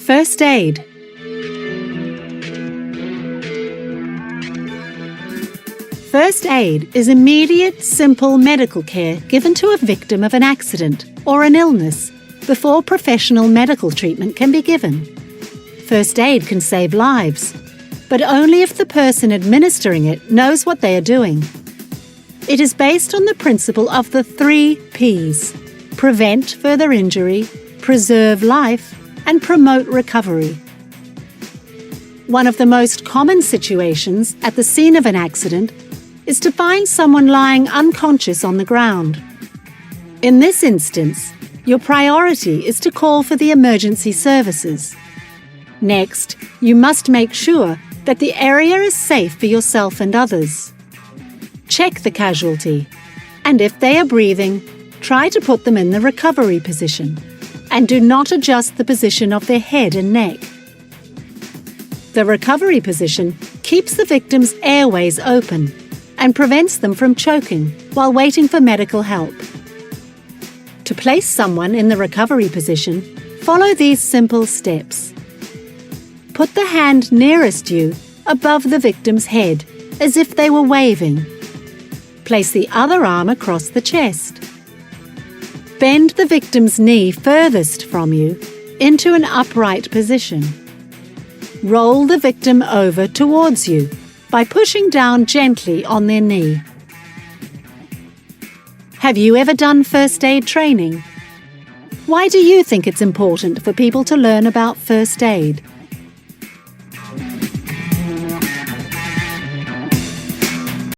First aid. First aid is immediate, simple medical care given to a victim of an accident or an illness before professional medical treatment can be given. First aid can save lives, but only if the person administering it knows what they are doing. It is based on the principle of the 3 Ps: prevent further injury, preserve life, and promote recovery. One of the most common situations at the scene of an accident is to find someone lying unconscious on the ground. In this instance, your priority is to call for the emergency services. Next, you must make sure that the area is safe for yourself and others. Check the casualty, and if they are breathing, try to put them in the recovery position, and do not adjust the position of their head and neck. The recovery position keeps the victim's airways open and prevents them from choking while waiting for medical help. To place someone in the recovery position, follow these simple steps. Put the hand nearest you above the victim's head, as if they were waving. Place the other arm across the chest. Bend the victim's knee furthest from you into an upright position. Roll the victim over towards you by pushing down gently on their knee. Have you ever done first aid training? Why do you think it's important for people to learn about first aid?